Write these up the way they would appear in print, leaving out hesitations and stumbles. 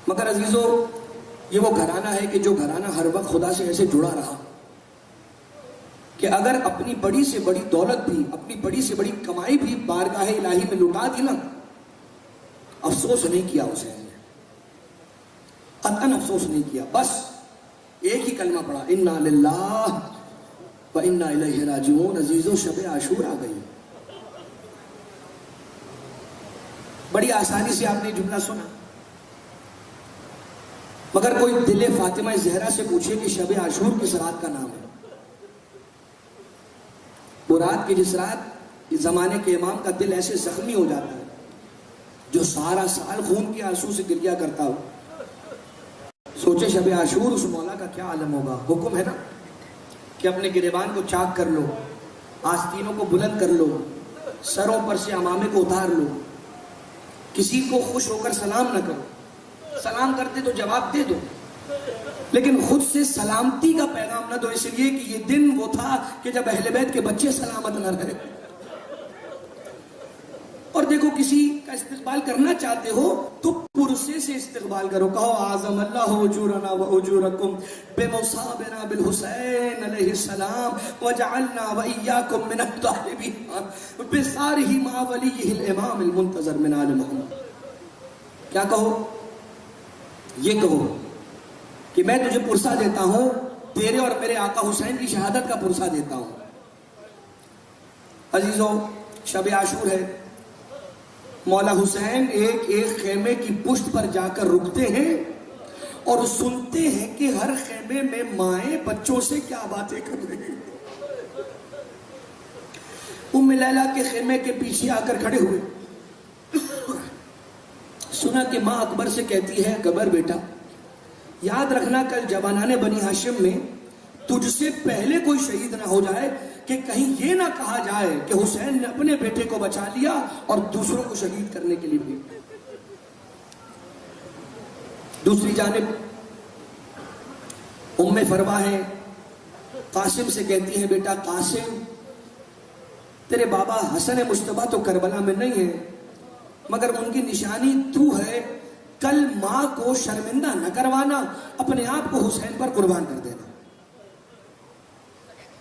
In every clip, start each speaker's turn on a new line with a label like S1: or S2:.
S1: مگر عزیزو یہ وہ گھرانہ ہے کہ جو گھرانہ ہر وقت خدا سے ایسے جڑا رہا کہ اگر اپنی بڑی سے بڑی دولت بھی، اپنی بڑی سے بڑی کمائی بھی بارگاہ الہی میں لٹا دی نا، افسوس نہیں کیا حسین نے، قطعاً افسوس نہیں کیا. بس ایک ہی کلمہ پڑھا، انا للہ و انا الیہ راجعون. عزیزو شب عاشور آ گئی. بڑی آسانی سے آپ نے جملہ سنا، مگر کوئی دل فاطمہ زہرا سے پوچھے کہ شب عاشور کس رات کا نام ہے، وہ رات کی جس رات اس زمانے کے امام کا دل ایسے زخمی ہو جاتا ہے، جو سارا سال خون کے آنسو سے گریا کرتا ہو. سوچے شب عاشور اس مولا کا کیا عالم ہوگا. حکم ہے نا کہ اپنے گریبان کو چاک کر لو، آستینوں کو بلند کر لو، سروں پر سے عمامے کو اتار لو، کسی کو خوش ہو کر سلام نہ کرو، سلام کرتے تو جواب دے دو، لیکن خود سے سلامتی کا پیغام نہ دو، اس لیے کہ یہ دن وہ تھا کہ جب اہل بیت کے بچے سلامت نہ رہے. اور دیکھو کسی کا استقبال کرنا چاہتے ہو تو پرسے سے استقبال کرو. کہو اعظم اللہ اجورنا و اجورکم بمصابنا بالحسین علیہ السلام وجعلنا وإیاکم من الطاہرین بسارہ مع ولیہ الامام المنتظر من آل محمد. کیا کہو؟ یہ کہو کہ میں تجھے پرسہ دیتا ہوں، تیرے اور میرے آقا حسین کی شہادت کا پرسہ دیتا ہوں. عزیزو شب عاشور ہے. مولا حسین ایک ایک خیمے کی پشت پر جا کر رکتے ہیں اور سنتے ہیں کہ ہر خیمے میں مائیں بچوں سے کیا باتیں کر رہی ہیں. ام لیلہ کے خیمے کے پیچھے آ کر کھڑے ہوئے، سنا کہ ماں اکبر سے کہتی ہے، اکبر بیٹا یاد رکھنا کل جوانان بنی ہاشم میں تجھ سے پہلے کوئی شہید نہ ہو جائے کہ کہیں یہ نہ کہا جائے کہ حسین نے اپنے بیٹے کو بچا لیا اور دوسروں کو شہید کرنے کے لیے بھی. دوسری جانب ام فروا ہے، قاسم سے کہتی ہیں، بیٹا قاسم تیرے بابا حسن مجتبیٰ تو کربلا میں نہیں ہے، مگر ان کی نشانی تو ہے، کل ماں کو شرمندہ نہ کروانا، اپنے آپ کو حسین پر قربان کر دینا.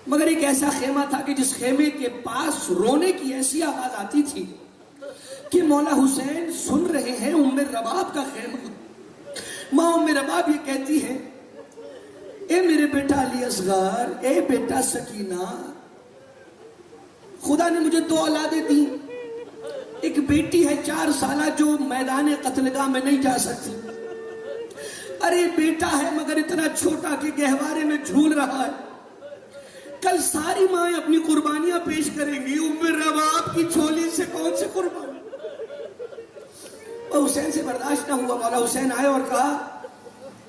S1: مگر ایک ایسا خیمہ تھا کہ جس خیمے کے پاس رونے کی ایسی آواز آتی تھی کہ مولا حسین سن رہے ہیں. ام رباب کا خیمہ، ماں ام رباب یہ کہتی ہے، اے میرے بیٹا علی اصغر، اے بیٹا سکینہ، خدا نے مجھے 2 اولادیں دی. ایک بیٹی ہے 4 سالہ جو میدان قتلگاہ میں نہیں جا سکتی. ارے بیٹا ہے مگر اتنا چھوٹا کہ گہوارے میں جھول رہا ہے. کل ساری مائیں اپنی قربانیاں پیش کریں گی، ام رباب کی جھولی سے کون سے قربان. اور حسین سے برداشت نہ ہوا. مولا حسین آئے اور کہا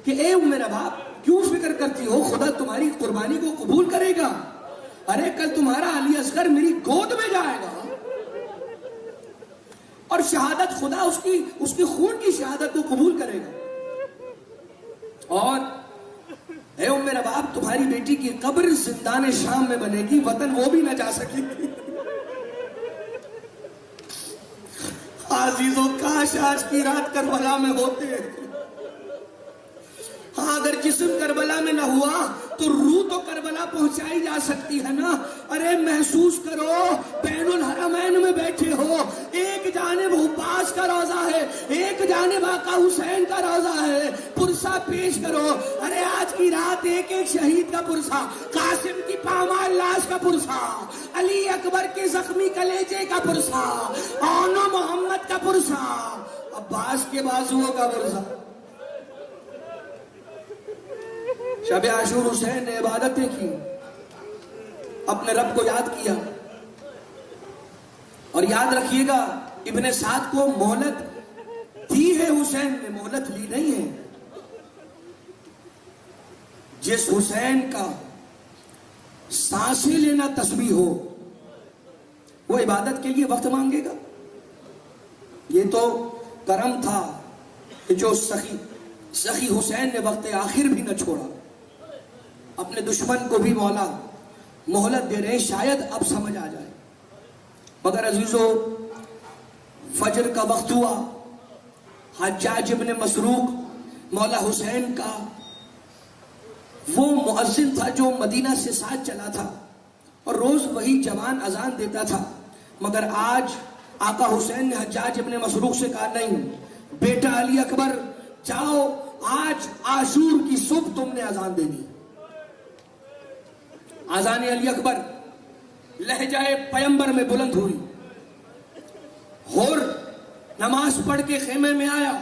S1: کہ اے ام رباب کیوں فکر کرتی ہو، خدا تمہاری قربانی کو قبول کرے گا. ارے کل تمہارا علی اصغر میری گود میں جائے گا اور شہادت خدا اس کی خون کی شہادت کو قبول کرے گا. اور اے ام رباب تمہاری بیٹی کی قبر زندان شام میں بنے گی، وطن وہ بھی نہ جا سکے گی. عزیزو کاش آج کی رات کربلا میں ہوتے. ہاں اگر جسم کربلا میں نہ ہوا تو روح تو کربلا پہنچائی جا سکتی ہے نا. ارے محسوس کرو بین الحرمین میں بیٹھے ہو، ایک جانب عباس کا روضہ ہے، ایک جانب آقا حسین کا روضہ ہے. پرسہ پیش کرو. ارے آج کی رات ایک ایک شہید کا پرسہ، قاسم کی پامال لاش کا پرسہ، علی اکبر کے زخمی کلیجے کا پرسہ، آنو محمد کا پرسہ، عباس کے بازوؤں کا پرسہ. شب عاشور حسین نے عبادتیں کی، اپنے رب کو یاد کیا. اور یاد رکھیے گا ابن سعد کو مہلت دی ہے، حسین نے مہلت لی نہیں ہے. جس حسین کا سانسیں لینا تسبیح ہو وہ عبادت کے لیے وقت مانگے گا. یہ تو کرم تھا کہ جو سخی حسین نے وقت آخر بھی نہ چھوڑا. اپنے دشمن کو بھی مولا مہلت دے رہے، شاید اب سمجھ آ جائے. مگر عزیزو فجر کا وقت ہوا، حجاج ابن مسروق مولا حسین کا وہ مؤذن تھا جو مدینہ سے ساتھ چلا تھا اور روز وہی جوان اذان دیتا تھا، مگر آج آقا حسین نے حجاج ابن مسروق سے کہا نہیں بیٹا علی اکبر جاؤ، آج عاشور کی صبح تم نے اذان دینی۔ اذان علی اکبر لہجہ پیمبر میں بلند ہوئی، اور نماز پڑھ کے خیمے میں آیا،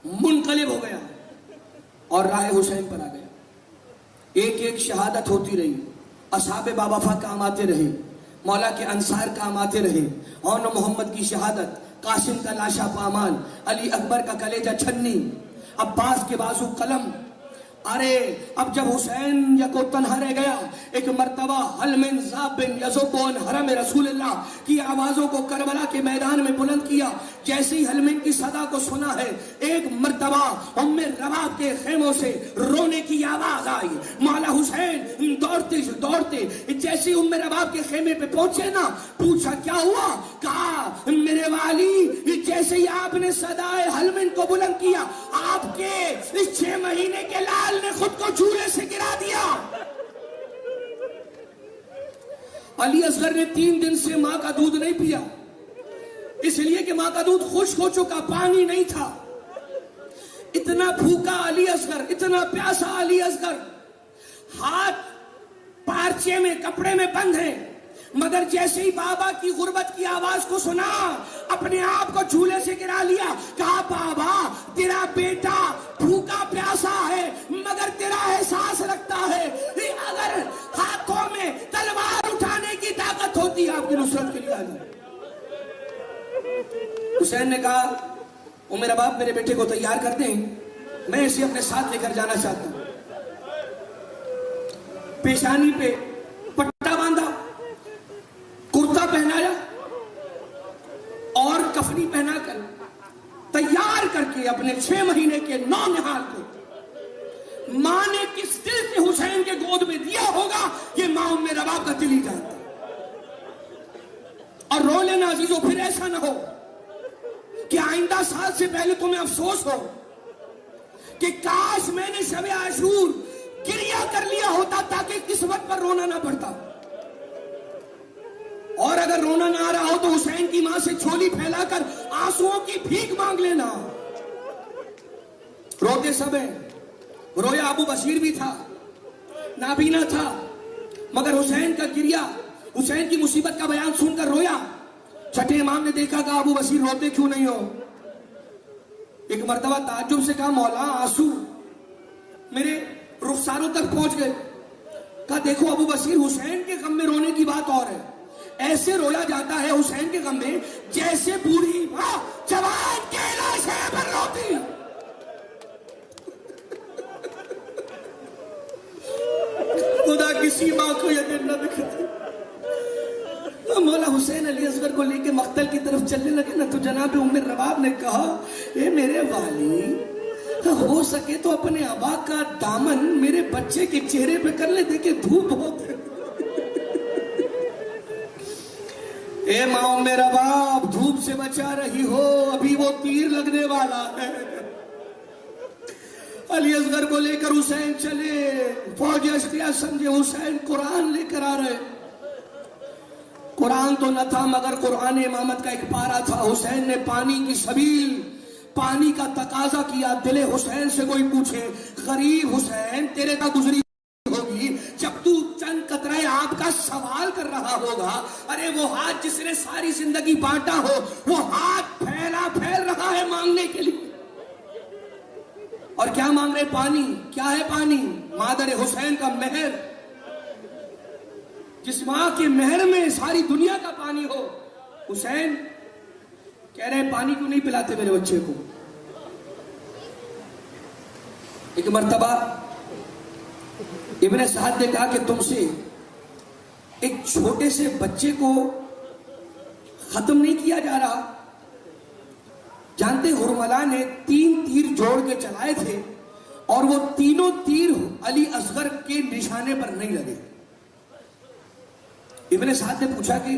S1: منقلب ہو گیا اور راہ حسین پر آ گیا۔ ایک ایک شہادت ہوتی رہی، اصحاب بابا کام آتے رہے، مولا کے انصار کام آتے رہے، اور محمد کی شہادت، قاسم کا لاشا پامال، علی اکبر کا کلیجہ چھنی، عباس کے بازو قلم۔ ارے اب جب حسین یکو تنہا رہ گیا، ایک مرتبہ حل من ذاب یذب عن حرم رسول اللہ کی آوازوں کو کربلا کے میدان میں بلند کیا۔ جیسے ہی حل من کی صدا کو سنا ہے، ایک مرتبہ ام رباب کے خیموں سے رونے کی آواز آئی۔ مولا حسین دوڑتے دوڑتے جیسے ام رباب کے خیمے پہ پہنچے نا، پوچھا کیا ہوا؟ کہا میرے والی جیسے ہی آپ نے صدائے حل من کو بلند کیا، آپ کے اس 6 مہینے کے لال نے خود کو جھولے سے گرا دیا۔ علی اصغر نے 3 دن سے ماں کا دودھ نہیں پیا، اس لیے کہ ماں کا دودھ خشک ہو چکا، پانی نہیں تھا۔ اتنا بھوکا علی اصغر، اتنا پیاسا علی اصغر، ہاتھ پارچے میں کپڑے میں بند ہے، مگر جیسے ہی بابا کی غربت کی آواز کو سنا، اپنے آپ کو جھولے سے گرا لیا۔ کہا بابا تیرا بیٹا بھوکا پیاسا ہے مگر تیرا احساس رکھتا ہے، اگر ہاتھوں میں تلوار اٹھانے کی طاقت ہوتی آپ کی نصرت کے لیے آ جائے۔ حسین نے کہا او میرا باپ میرے بیٹے کو تیار کر دیں، میں اسے اپنے ساتھ لے کر جانا چاہتا ہوں۔ پیشانی پہ پٹا باندھا، کرتا پہنایا اور کفنی پہنا کر تیار کر کے اپنے 6 مہینے کے نونہال کو ماں نے کس دل سے حسین کے گود میں دیا ہوگا یہ ماں ام رباب کا دل ہی جانتا۔ اور رو لینا عزیزو، پھر ایسا نہ ہو کہ آئندہ سال سے پہلے تمہیں افسوس ہو کہ کاش میں نے شب عاشور گریہ کر لیا ہوتا تاکہ قسمت پر رونا نہ پڑتا۔ اور اگر رونا نہ آ رہا ہو تو حسین کی ماں سے جھولی پھیلا کر آنسوؤں کی بھیک مانگ لینا۔ روتے سب ہیں، رویا ابو بصیر بھی تھا، نابینا تھا، مگر حسین کا گریہ، حسین کی مصیبت کا بیان سن کر رویا۔ چھٹے امام نے دیکھا کہ ابو بصیر روتے کیوں نہیں ہو؟ ایک مرتبہ تعجب سے کہا مولا آنسو میرے رخساروں تک پہنچ گئے۔ کہا دیکھو ابو بصیر حسین کے غم میں رونے کی بات اور ہے، ایسے رویا جاتا ہے حسین کے غم میں جیسے بوڑھی ماں جوان کے لاشے پر روتی۔ خدا کسی ماں کو یہ دن نہ دکھتے۔ مولا حسین علی اصغر کو لے کے مقتل کی طرف چلنے لگے نا تو جناب ام رباب نے کہا اے میرے والی، ہو سکے تو اپنے ابا کا دامن میرے بچے کے چہرے پہ کر لے، دیکھے دھوپ بہت ہے۔ اے ماں ام رباب دھوپ سے بچا رہی ہو، ابھی وہ تیر لگنے والا ہے۔ علی اصغر کو لے کر حسین چلے، فوج اشقیا سمجھے حسین قرآن لے کر آ رہے۔ قرآن تو نہ تھا مگر قرآن امامت کا ایک پارہ تھا۔ حسین نے پانی کی سبیل، پانی کا تقاضا کیا۔ دل حسین سے کوئی پوچھے غریب حسین تیرے کا گزری ہوگی جب تو چند قطرے آپ کا سوال کر رہا ہوگا، ارے وہ ہاتھ جس نے ساری زندگی بانٹا ہو وہ ہاتھ پھیل رہا ہے مانگنے کے لیے۔ اور کیا مانگ رہے؟ پانی۔ کیا ہے پانی؟ مادر حسین کا مہر، جس ماں کے مہر میں ساری دنیا کا پانی ہو۔ حسین کہہ رہے پانی کیوں نہیں پلاتے میرے بچے کو؟ ایک مرتبہ ابن سعد نے کہا کہ تم سے ایک چھوٹے سے بچے کو ختم نہیں کیا جا رہا۔ جانتے ہرملا نے 3 تیر جوڑ کے چلائے تھے اور وہ تینوں تیر علی اصغر کے نشانے پر نہیں لگے۔ ابن سعد نے پوچھا کہ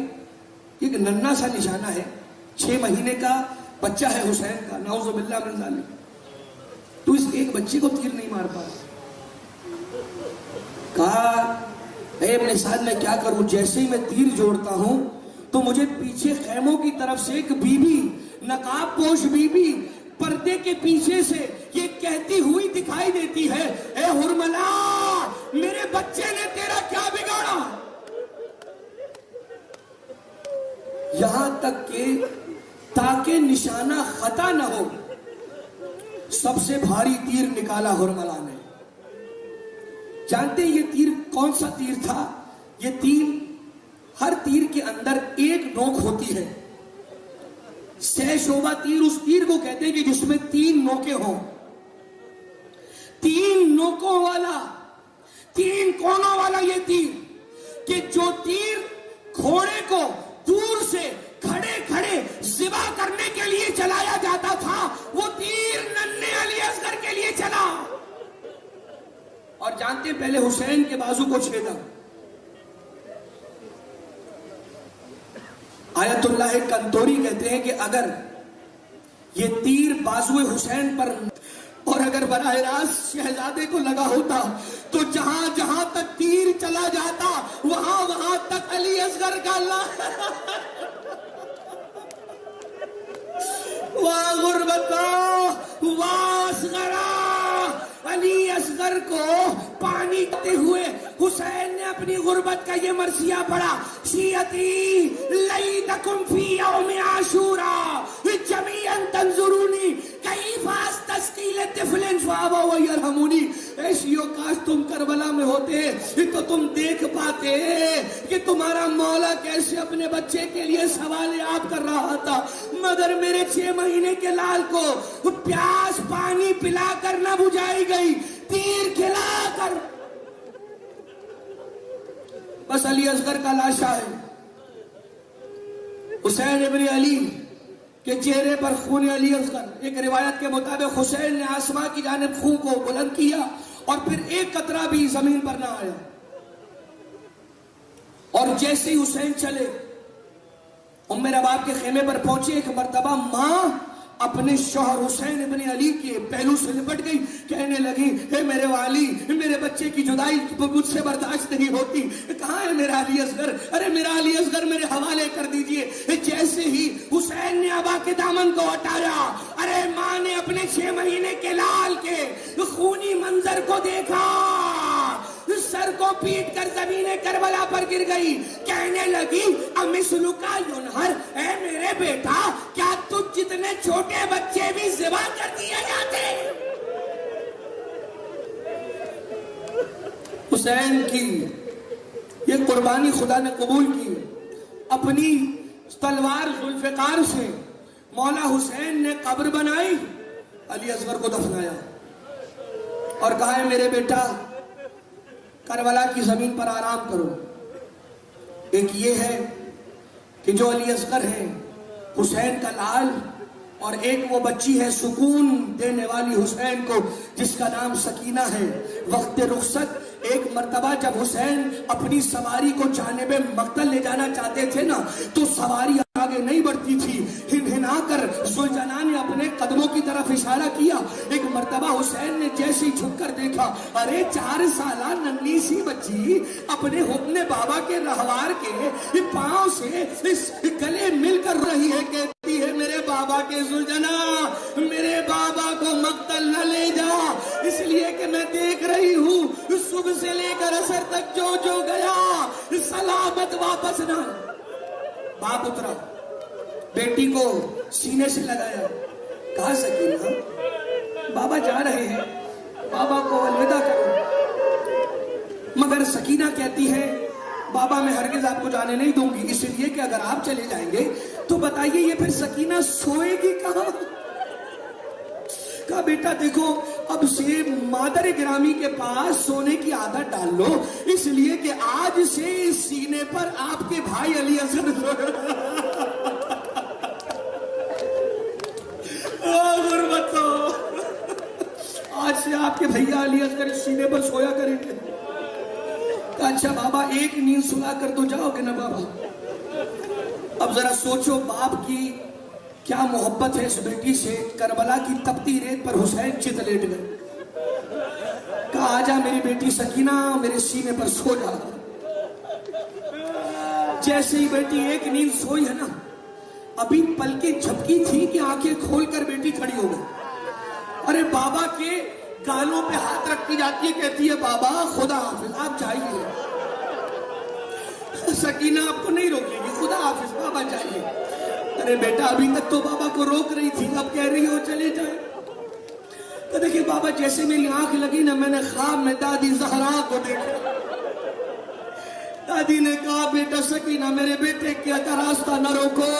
S1: ایک ننھا سا نشانہ ہے، 6 مہینے کا بچہ ہے حسین کا، نعوذ باللہ من ذالک، تو اس ایک بچے کو تیر نہیں مار پا. کہا اے ابن سعد میں کیا کروں، جیسے ہی میں تیر جوڑتا ہوں تو مجھے پیچھے خیموں کی طرف سے ایک بی بی، نقاب پوش بی بی پردے کے پیچھے سے یہ کہتی ہوئی دکھائی دیتی ہے، اے ہرملا میرے بچے نے تیرا کیا بگاڑا. یہاں تک کہ تاکہ نشانہ خطا نہ ہو سب سے بھاری تیر نکالا ہرملا نے. جانتے ہیں یہ تیر کون سا تیر تھا؟ یہ تیر، ہر تیر کے اندر ایک نوک ہوتی ہے. سہ شعبہ تیر اس تیر کو کہتے ہیں کہ جس میں 3 نوکیں ہوں. 3 نوکوں والا، 3 کونوں والا یہ تیر، کہ جو تیر گھوڑے کو دور سے کھڑے کھڑے ذبح کرنے کے لیے چلایا جاتا تھا، وہ تیر ننھے علی اصغر کے لیے چلا. اور جانتے پہلے حسین کے بازو کو چھیدا. آیت اللہ کنتوری کہتے ہیں کہ اگر یہ تیر بازو حسین پر اور اگر براہ راست شہزادے کو لگا ہوتا تو جہاں جہاں تک تیر چلا جاتا وہاں وہاں تک علی اصغر کا اللہ واہ غربتا واہ اصغرا. علی اصغر کو پانی دیتے ہوئے حسین نے اپنی غربت کا یہ مرثیہ پڑھا، شیعتی لیتکم فی یوم عاشورا جمیعا تنظرونی کیف استسقی لطفل فابوا ویرحمونی. اے شیعو کاش تم کربلا میں ہوتے تو تم دیکھ پاتے کہ تمہارا مولا کیسے اپنے بچے کے لیے سوال آپ کر رہا تھا، مگر میرے 6 مہینے کے لال کو پیاس پانی پلا کر نہ بجھائی گئی، تیر کھلا کر. بس علی اصغر کا لاشا ہے. حسین ابن علی کے چہرے پر خون علی اصغر. ایک روایت کے مطابق حسین نے آسمان کی جانب خون کو بلند کیا اور پھر ایک قطرہ بھی زمین پر نہ آیا. اور جیسے ہی حسین چلے ام رباب کے خیمے پر پہنچے، ایک مرتبہ ماں اپنے شوہر حسین ابن علی کے پہلو سے لپٹ گئی، کہنے لگی اے میرے والی، میرے بچے کی جدائی مجھ سے برداشت نہیں ہوتی، کہاں ہے میرا علی اصغر؟ ارے میرا علی اصغر میرے حوالے کر دیجئے. جیسے ہی حسین نے ابا کے دامن کو ہٹایا، ارے ماں نے اپنے 6 مہینے کے لال کے خونی منظر کو دیکھا، سر کو پیٹ کر زمین کربلا پر گر گئی، کہنے لگی امثلک ینہر، اے میرے بیٹا کیا تجھ جتنے چھوٹے بچے بھی ذبح کر دیے جاتے؟ حسین کی یہ قربانی خدا نے قبول کی. اپنی تلوار ذوالفقار سے مولا حسین نے قبر بنائی، علی اصغر کو دفنایا اور کہا ہے میرے بیٹا کربلا کی زمین پر آرام کرو. ایک یہ ہے کہ جو علی اصغر ہے حسین کا لال، اور ایک وہ بچی ہے سکون دینے والی حسین کو جس کا نام سکینہ ہے. وقت رخصت ایک مرتبہ جب حسین اپنی سواری کو جانب مقتل لے جانا چاہتے تھے نا تو سواری آگے نہیں بڑھتی تھی، ہنہنا کر ذوالجلال نے اپنے قدموں کی طرف اشارہ کیا. ایک مرتبہ حسین نے جیسے ہی جھک کر دیکھا، ارے 4 سالہ ننھی سی بچی اپنے حکم بابا کے رہوار کے پاؤں سے اس گلے مل کر رہی ہے، کہتی ہے میرے بابا کے ذوالجلال میرے بابا کو مقتل نہ لے جا، اس لیے کہ میں دیکھ رہی ہوں صبح سے لے کر عصر تک جو جو گیا سلامت واپس نہ. باپ اترا، بیٹی کو سینے سے لگایا، کہا سکینہ بابا جا رہے ہیں، بابا کو الوداع کرو. مگر سکینہ کہتی ہے بابا میں ہرگز آپ کو جانے نہیں دوں گی، اس لیے کہ اگر آپ چلے جائیں گے تو بتائیے یہ پھر سکینہ سوئے گی کہاں؟ کہا بیٹا دیکھو اب سے مادر گرامی کے پاس سونے کی عادت ڈال لو، اس لیے کہ آج سے سینے پر آپ کے بھائی علی اصغر آج سے آپ کے بھیا علی اصغر سینے پر سویا کریں گے. اچھا بابا ایک نیند سنا کر تو جاؤ گے نا بابا. اب ذرا سوچو باپ کی کیا محبت ہے اس بیٹی سے، کربلا کی تپتی ریت پر حسین چت لیٹ گئے، کہا آجا میری بیٹی سکینہ میرے سینے پر سو جا۔ جیسے ہی بیٹی ایک نیند سوئی ہے نا، ابھی پلکیں جھپکی تھی کہ آنکھیں کھول کر بیٹی کھڑی ہو گئی۔ ارے بابا کے گالوں پہ ہاتھ رکھتی جاتی ہے، کہتی ہے بابا خدا حافظ آپ جائیے۔ سکینہ آپ کو نہیں روکے گی، خدا حافظ بابا جائیے۔ ارے بیٹا ابھی تک تو بابا کو روک رہی تھی، اب کہہ رہی ہو چلے جائے۔ تو دیکھیں بابا جیسے میری آنکھ لگی نا، میں نے خواب میں دادی زہرا کو دیکھا۔ دادی نے کہا بیٹا سکینہ میرے بیٹے کا راستہ نہ روکو،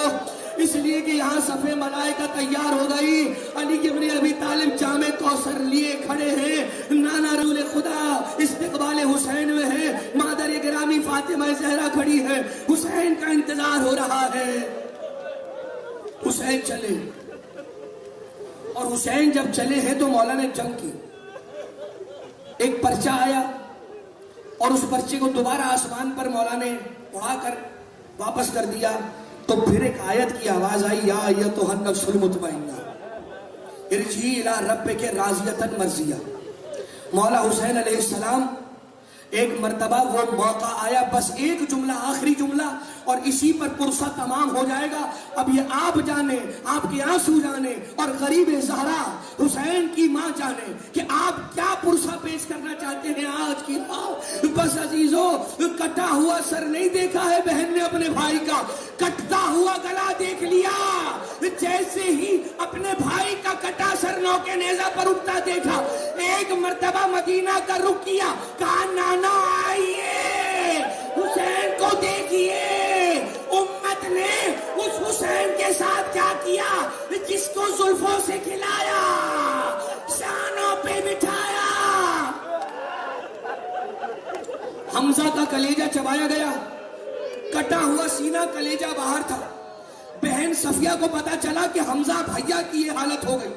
S1: اس لیے کہ یہاں صفے ملائکہ تیار ہو گئی، علی ابن ابی طالب جامع کوثر لیے کھڑے ہیں، نانا رسول خدا استقبال حسین میں ہے، مادر گرامی فاطمہ زہرا کھڑی ہے، حسین کا انتظار ہو رہا ہے۔ حسین چلے، اور حسین جب چلے ہیں تو مولا نے جنگ کی۔ ایک پرچہ آیا اور اس پرچے کو دوبارہ آسمان پر مولا نے اڑا کر واپس کر دیا، تو پھر ایک آیت کی آواز آئی، یا ایتھا النفس المطمئنہ ارجعی الی ربک راضیۃ مرضیہ۔ مولا حسین علیہ السلام ایک مرتبہ وہ موقع آیا، بس ایک جملہ آخری جملہ اور اسی پر پرسہ تمام ہو جائے گا۔ اب یہ آپ جانے، آپ کے آنسو جانے، اور غریب زہرا حسین کی ماں جانے کہ آپ کیا پرسہ پیش کرنا چاہتے ہیں آج کی رات۔ بس عزیزو، کٹا ہوا سر نہیں دیکھا ہے بہن نے اپنے بھائی کا، کٹتا ہوا گلا دیکھ لیا۔ جیسے ہی اپنے بھائی کا کٹا سر نو کے نیزہ پر اٹھتا دیکھا، ایک مرتبہ مدینہ کا رخ کیا، کہا نانا آئیے حسین کو دیکھیے۔ امت نے اس حسین کے ساتھ کیا کیا، جس کو زلفوں سے کھلایا، شانوں پہ بٹھایا۔ حمزہ کا کلیجہ چبایا گیا، کٹا ہوا سینہ کلیجہ باہر تھا۔ بہن صفیہ کو پتا چلا کہ حمزہ بھیا کی یہ حالت ہو گئی۔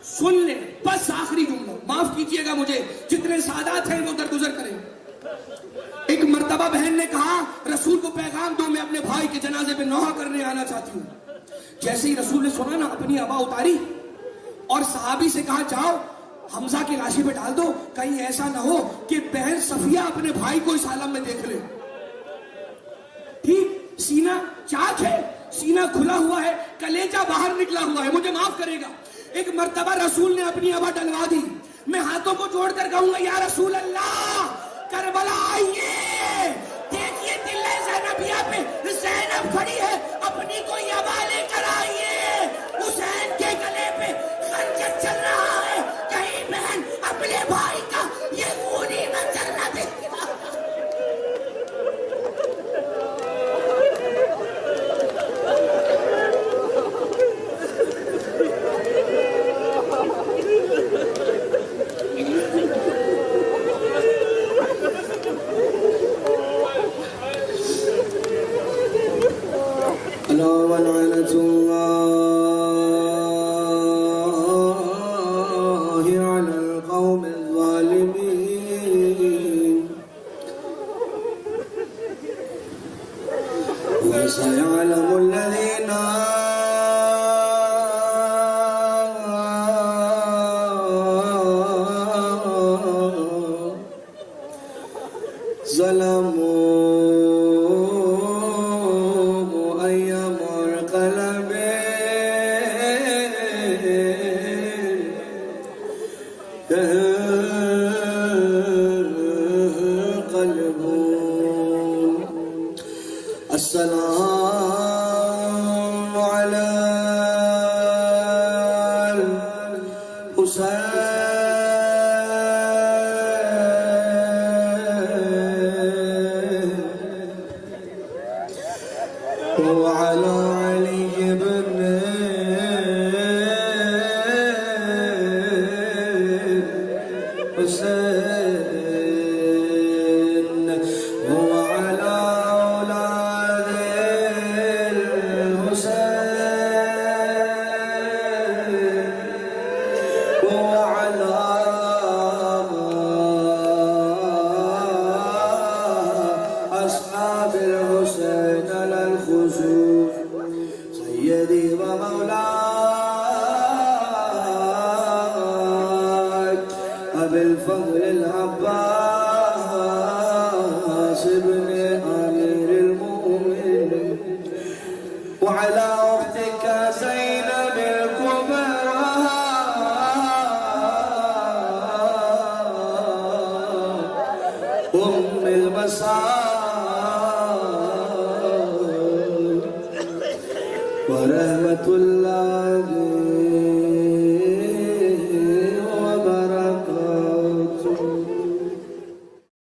S1: سن لیں بس آخری جملہ، معاف کیجئے گا مجھے، جتنے سادات ہیں وہ درگزر کریں۔ ایک مرتبہ بہن نے کہا رسول کو پیغام دو، میں اپنے بھائی کے جنازے پہ نوحہ کرنے آنا چاہتی ہوں۔ جیسے ہی رسول نے سنا نا، اپنی عبا اتاری اور صحابی سے کہا جاؤ حمزہ کی لاشی پہ ڈال دو، کہیں ایسا نہ ہو کہ بہن صفیہ اپنے بھائی کو اس عالم میں دیکھ لے۔ ٹھیک، سینہ چاک ہے، سینہ کھلا ہوا ہے، کلیجہ باہر نکلا ہوا ہے، مجھے معاف کرے گا۔ ایک مرتبہ رسول نے اپنی عبا ڈلوا دی، میں ہاتھوں کو جوڑ کر کہوں گا یا رسول اللہ کربلا آئیے، دیکھیے دل زینبیہ پہ زینب کھڑی ہے، اپنی کوئی عبا لے کر آئیے، حسین کے گلے پہ خنجر چل رہا ہے، کہیں بہن اپنے بھائی کا یہ خونی منظر نہ دیکھ۔
S2: وعلى
S1: أبي الفضل العباس ابن أمير المؤمنين وعلى أختك زينب الكبرى أم المصائب ورحمة الله